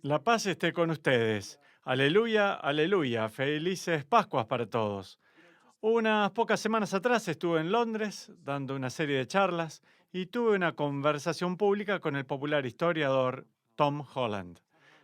La paz esté con ustedes. Aleluya, aleluya. Felices Pascuas para todos. Unas pocas semanas atrás estuve en Londres dando una serie de charlas y tuve una conversación pública con el popular historiador Tom Holland.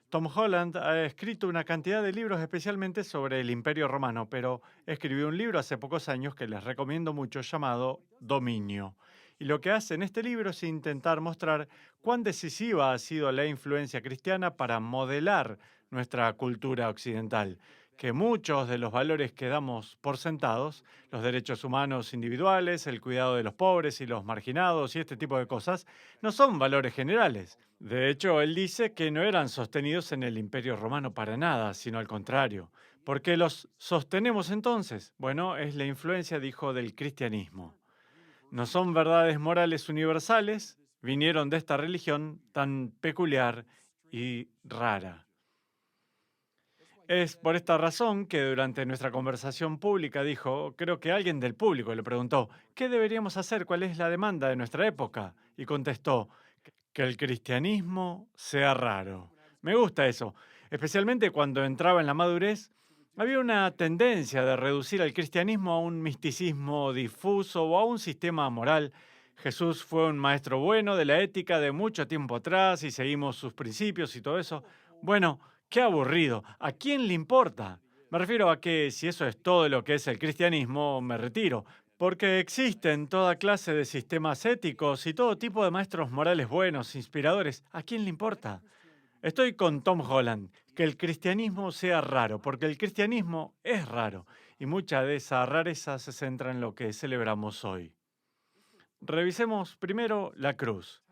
Tom Holland ha escrito una cantidad de libros especialmente sobre el Imperio Romano, pero escribió un libro hace pocos años que les recomiendo mucho llamado Dominio. Y lo que hace en este libro es intentar mostrar cuán decisiva ha sido la influencia cristiana para modelar nuestra cultura occidental, que muchos de los valores que damos por sentados, los derechos humanos individuales, el cuidado de los pobres y los marginados y este tipo de cosas, no son valores generales. De hecho, él dice que no eran sostenidos en el Imperio Romano para nada, sino al contrario. ¿Por qué los sostenemos entonces? Bueno, es la influencia, dijo, del cristianismo. No son verdades morales universales, vinieron de esta religión tan peculiar y rara. Es por esta razón que durante nuestra conversación pública dijo, creo que alguien del público le preguntó, ¿qué deberíamos hacer? ¿Cuál es la demanda de nuestra época? Y contestó, que el cristianismo sea raro. Me gusta eso, especialmente cuando entraba en la madurez. Había una tendencia de reducir al cristianismo a un misticismo difuso o a un sistema moral. Jesús fue un maestro bueno de la ética de mucho tiempo atrás y seguimos sus principios y todo eso. Bueno, qué aburrido. ¿A quién le importa? Me refiero a que si eso es todo lo que es el cristianismo, me retiro. Porque existen toda clase de sistemas éticos y todo tipo de maestros morales buenos, inspiradores. ¿A quién le importa? Estoy con Tom Holland, que el cristianismo sea raro, porque el cristianismo es raro y mucha de esa rareza se centra en lo que celebramos hoy. Revisemos primero la cruz.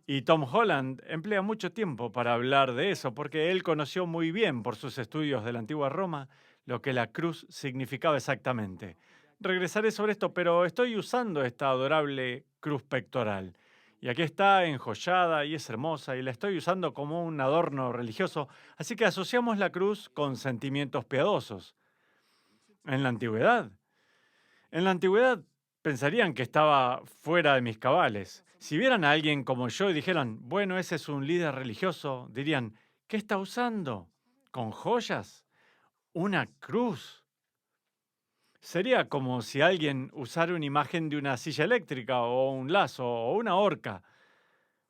Y Tom Holland emplea mucho tiempo para hablar de eso, porque él conoció muy bien por sus estudios de la antigua Roma lo que la cruz significaba exactamente. Regresaré sobre esto, pero estoy usando esta adorable cruz pectoral. Y aquí está enjollada y es hermosa y la estoy usando como un adorno religioso, así que asociamos la cruz con sentimientos piadosos. En la antigüedad, en la antigüedad pensarían que estaba fuera de mis cabales. Si vieran a alguien como yo y dijeran, bueno, ese es un líder religioso, dirían, ¿qué está usando? ¿Con joyas? ¿Una cruz? Sería como si alguien usara una imagen de una silla eléctrica o un lazo o una horca.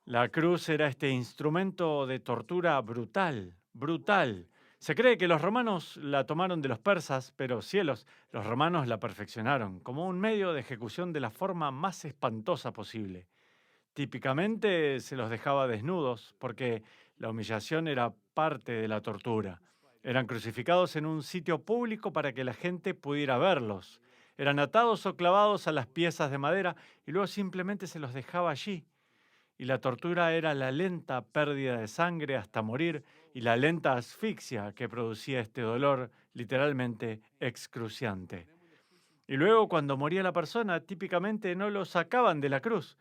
La cruz era este instrumento de tortura brutal, brutal. Se cree que los romanos la tomaron de los persas, pero cielos, los romanos la perfeccionaron como un medio de ejecución de la forma más espantosa posible. Típicamente se los dejaba desnudos porque la humillación era parte de la tortura. Eran crucificados en un sitio público para que la gente pudiera verlos. Eran atados o clavados a las piezas de madera y luego simplemente se los dejaba allí y la tortura era la lenta pérdida de sangre hasta morir y la lenta asfixia que producía este dolor literalmente excruciante. Y luego cuando moría la persona, típicamente no lo sacaban de la cruz,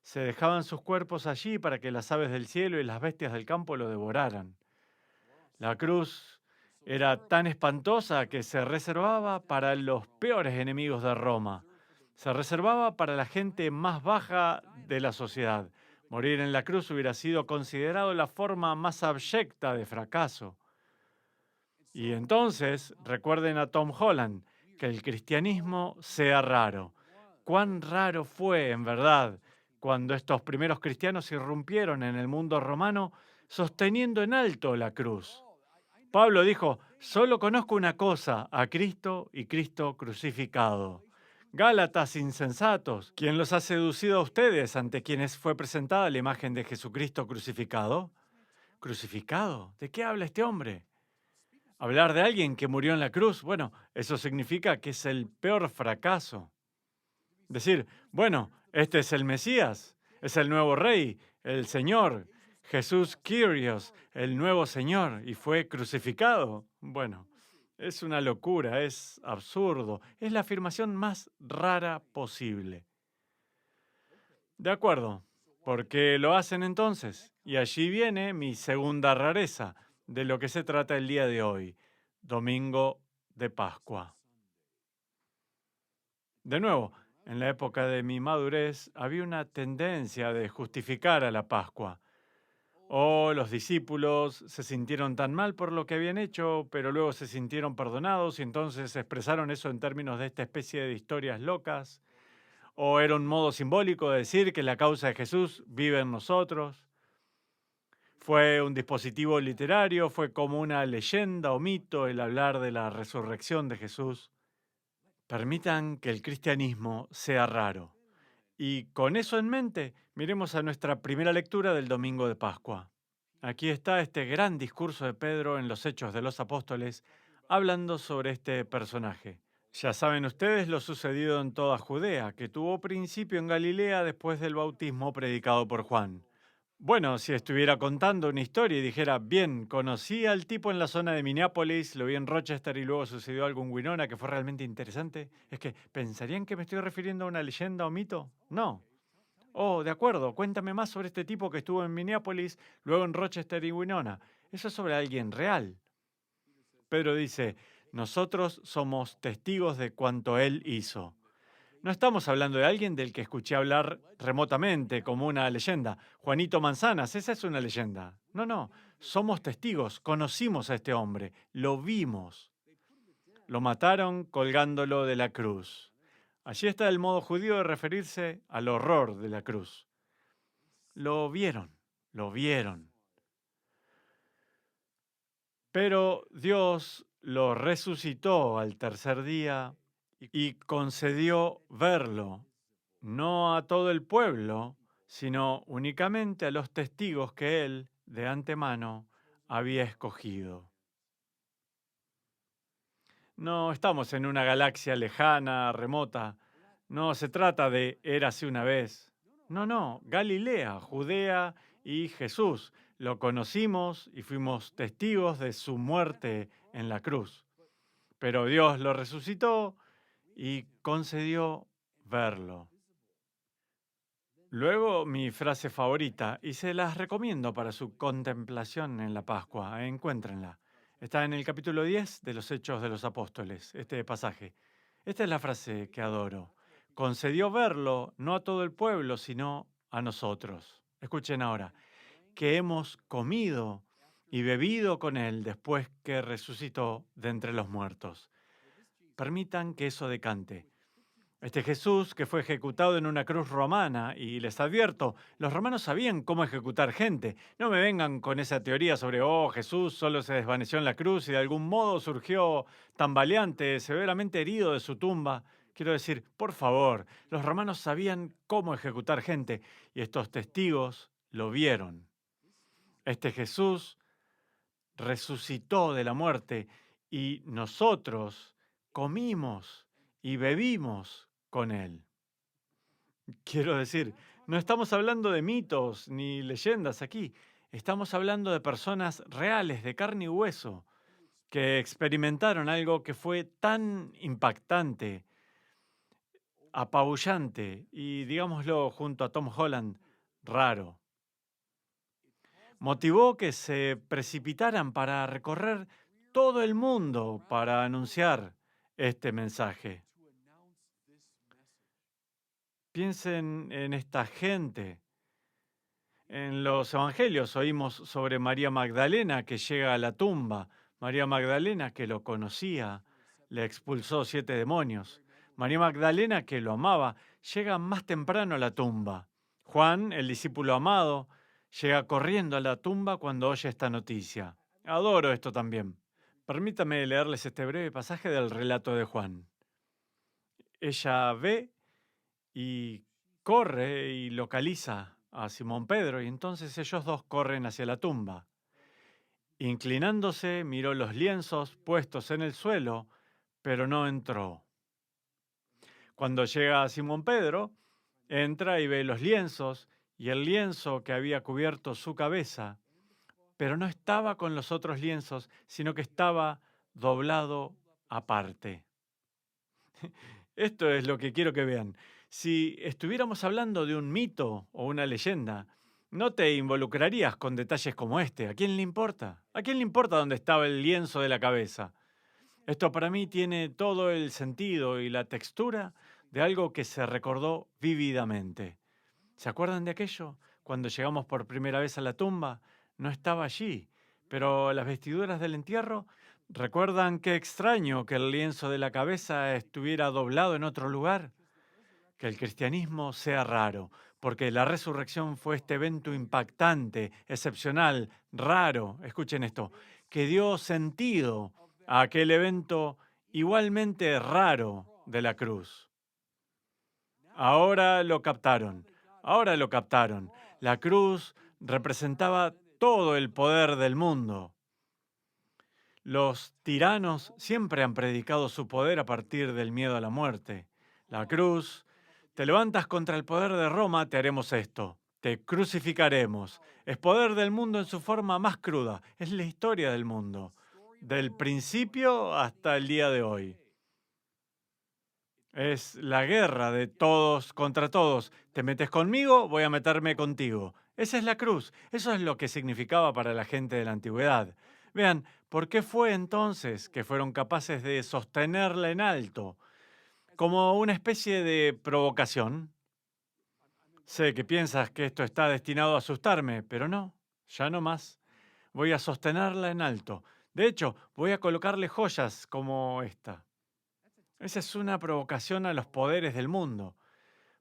se dejaban sus cuerpos allí para que las aves del cielo y las bestias del campo lo devoraran. La cruz era tan espantosa que se reservaba para los peores enemigos de Roma. Se reservaba para la gente más baja de la sociedad. Morir en la cruz hubiera sido considerado la forma más abyecta de fracaso. Y entonces, recuerden a Tom Holland, que el cristianismo sea raro. Cuán raro fue, en verdad, cuando estos primeros cristianos irrumpieron en el mundo romano sosteniendo en alto la cruz. Pablo dijo, solo conozco una cosa, a Cristo y Cristo crucificado. Gálatas insensatos, ¿quién los ha seducido a ustedes ante quienes fue presentada la imagen de Jesucristo crucificado? ¿Crucificado? ¿De qué habla este hombre? Hablar de alguien que murió en la cruz, bueno, eso significa que es el peor fracaso. Decir, bueno, este es el Mesías, es el nuevo rey, el Señor, Jesús Kyrios, el nuevo Señor, y fue crucificado. Bueno, es una locura, es absurdo, es la afirmación más rara posible. De acuerdo, ¿por qué lo hacen entonces? Y allí viene mi segunda rareza de lo que se trata el día de hoy, domingo de Pascua. De nuevo, en la época de mi madurez había una tendencia de justificar a la Pascua. O los discípulos se sintieron tan mal por lo que habían hecho, pero luego se sintieron perdonados y entonces expresaron eso en términos de esta especie de historias locas. O era un modo simbólico de decir que la causa de Jesús vive en nosotros. Fue un dispositivo literario, fue como una leyenda o mito el hablar de la resurrección de Jesús. Permitan que el cristianismo sea raro. Y con eso en mente, miremos a nuestra primera lectura del domingo de Pascua. Aquí está este gran discurso de Pedro en los Hechos de los Apóstoles, hablando sobre este personaje. Ya saben ustedes lo sucedido en toda Judea, que tuvo principio en Galilea después del bautismo predicado por Juan. Bueno, si estuviera contando una historia y dijera, bien, conocí al tipo en la zona de Minneapolis, lo vi en Rochester y luego sucedió algo en Winona que fue realmente interesante, es que, ¿pensarían que me estoy refiriendo a una leyenda o mito? No. Oh, de acuerdo, cuéntame más sobre este tipo que estuvo en Minneapolis, luego en Rochester y Winona. Eso es sobre alguien real. Pedro dice, nosotros somos testigos de cuanto él hizo. No estamos hablando de alguien del que escuché hablar remotamente, como una leyenda. Juanito Manzanas, esa es una leyenda. No, no, somos testigos, conocimos a este hombre, lo vimos. Lo mataron colgándolo de la cruz. Allí está el modo judío de referirse al horror de la cruz. Lo vieron, lo vieron. Pero Dios lo resucitó al tercer día y concedió verlo, no a todo el pueblo, sino únicamente a los testigos que él, de antemano, había escogido. No estamos en una galaxia lejana, remota. No se trata de érase una vez. No, no, Galilea, Judea y Jesús. Lo conocimos y fuimos testigos de su muerte en la cruz. Pero Dios lo resucitó y concedió verlo. Luego mi frase favorita, y se las recomiendo para su contemplación en la Pascua, encuéntrenla. Está en el capítulo 10 de los Hechos de los Apóstoles, este pasaje. Esta es la frase que adoro. Concedió verlo no a todo el pueblo, sino a nosotros. Escuchen ahora, que hemos comido y bebido con él después que resucitó de entre los muertos. Permitan que eso decante. Este Jesús que fue ejecutado en una cruz romana, y les advierto, los romanos sabían cómo ejecutar gente. No me vengan con esa teoría sobre, oh, Jesús solo se desvaneció en la cruz y de algún modo surgió tambaleante, severamente herido de su tumba. Quiero decir, por favor, los romanos sabían cómo ejecutar gente y estos testigos lo vieron. Este Jesús resucitó de la muerte y nosotros comimos y bebimos con él. Quiero decir, no estamos hablando de mitos ni leyendas aquí, estamos hablando de personas reales, de carne y hueso, que experimentaron algo que fue tan impactante, apabullante y, digámoslo junto a Tom Holland, raro. Motivó que se precipitaran para recorrer todo el mundo para anunciar este mensaje. Piensen en esta gente. En los evangelios oímos sobre María Magdalena que llega a la tumba, María Magdalena que lo conocía, le expulsó 7 demonios, María Magdalena que lo amaba, llega más temprano a la tumba. Juan, el discípulo amado, llega corriendo a la tumba cuando oye esta noticia. Adoro esto también. Permítame leerles este breve pasaje del relato de Juan. Ella ve y corre y localiza a Simón Pedro y entonces ellos dos corren hacia la tumba. Inclinándose, miró los lienzos puestos en el suelo, pero no entró. Cuando llega a Simón Pedro, entra y ve los lienzos y el lienzo que había cubierto su cabeza, pero no estaba con los otros lienzos, sino que estaba doblado aparte. Esto es lo que quiero que vean. Si estuviéramos hablando de un mito o una leyenda, no te involucrarías con detalles como este. ¿A quién le importa? ¿A quién le importa dónde estaba el lienzo de la cabeza? Esto para mí tiene todo el sentido y la textura de algo que se recordó vívidamente. ¿Se acuerdan de aquello? Cuando llegamos por primera vez a la tumba, no estaba allí. Pero las vestiduras del entierro, ¿recuerdan qué extraño que el lienzo de la cabeza estuviera doblado en otro lugar? Que el cristianismo sea raro, porque la resurrección fue este evento impactante, excepcional, raro, escuchen esto, que dio sentido a aquel evento igualmente raro de la cruz. Ahora lo captaron, ahora lo captaron. La cruz representaba todo el poder del mundo. Los tiranos siempre han predicado su poder a partir del miedo a la muerte. La cruz, te levantas contra el poder de Roma, te haremos esto. Te crucificaremos. Es poder del mundo en su forma más cruda. Es la historia del mundo, del principio hasta el día de hoy. Es la guerra de todos contra todos. Te metes conmigo, voy a meterme contigo. Esa es la cruz. Eso es lo que significaba para la gente de la antigüedad. Vean, ¿por qué fue entonces que fueron capaces de sostenerla en alto? Como una especie de provocación. Sé que piensas que esto está destinado a asustarme, pero no, ya no más. Voy a sostenerla en alto. De hecho, voy a colocarle joyas como esta. Esa es una provocación a los poderes del mundo,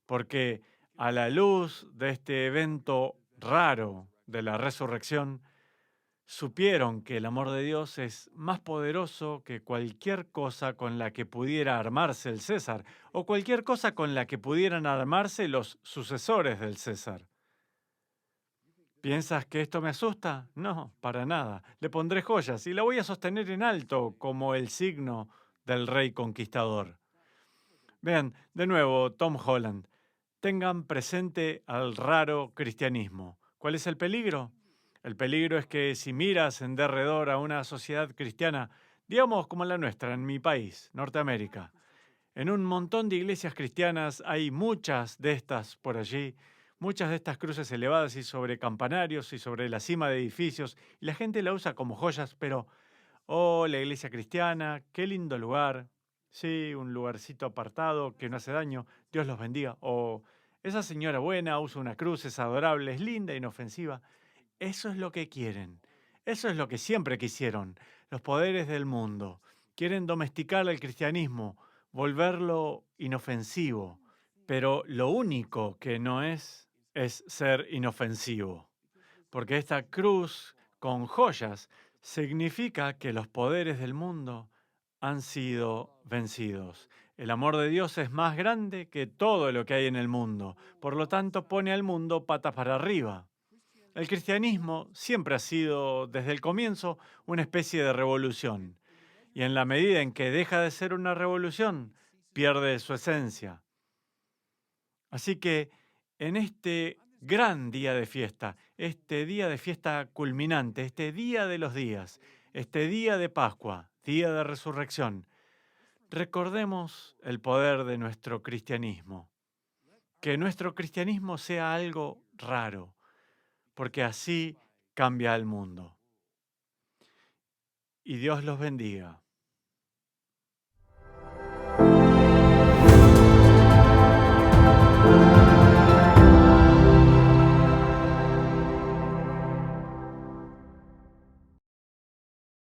porque a la luz de este evento raro de la resurrección, supieron que el amor de Dios es más poderoso que cualquier cosa con la que pudiera armarse el César, o cualquier cosa con la que pudieran armarse los sucesores del César. ¿Piensas que esto me asusta? No, para nada. Le pondré joyas y la voy a sostener en alto como el signo del rey conquistador. Vean, de nuevo, Tom Holland. Tengan presente al raro cristianismo. ¿Cuál es el peligro? El peligro es que si miras en derredor a una sociedad cristiana, digamos como la nuestra, en mi país, Norteamérica, en un montón de iglesias cristianas hay muchas de estas por allí, muchas de estas cruces elevadas y sobre campanarios y sobre la cima de edificios, y la gente la usa como joyas, pero oh, la iglesia cristiana, qué lindo lugar. Sí, un lugarcito apartado que no hace daño. Dios los bendiga. O esa señora buena usa una cruz, es adorable, es linda, inofensiva. Eso es lo que quieren. Eso es lo que siempre quisieron. Los poderes del mundo. Quieren domesticar el cristianismo, volverlo inofensivo. Pero lo único que no es ser inofensivo. Porque esta cruz con joyas significa que los poderes del mundo han sido vencidos. El amor de Dios es más grande que todo lo que hay en el mundo. Por lo tanto, pone al mundo patas para arriba. El cristianismo siempre ha sido, desde el comienzo, una especie de revolución. Y en la medida en que deja de ser una revolución, pierde su esencia. Así que en este gran día de fiesta, este día de fiesta culminante, este día de los días, este día de Pascua, día de resurrección, recordemos el poder de nuestro cristianismo. Que nuestro cristianismo sea algo raro, porque así cambia el mundo. Y Dios los bendiga.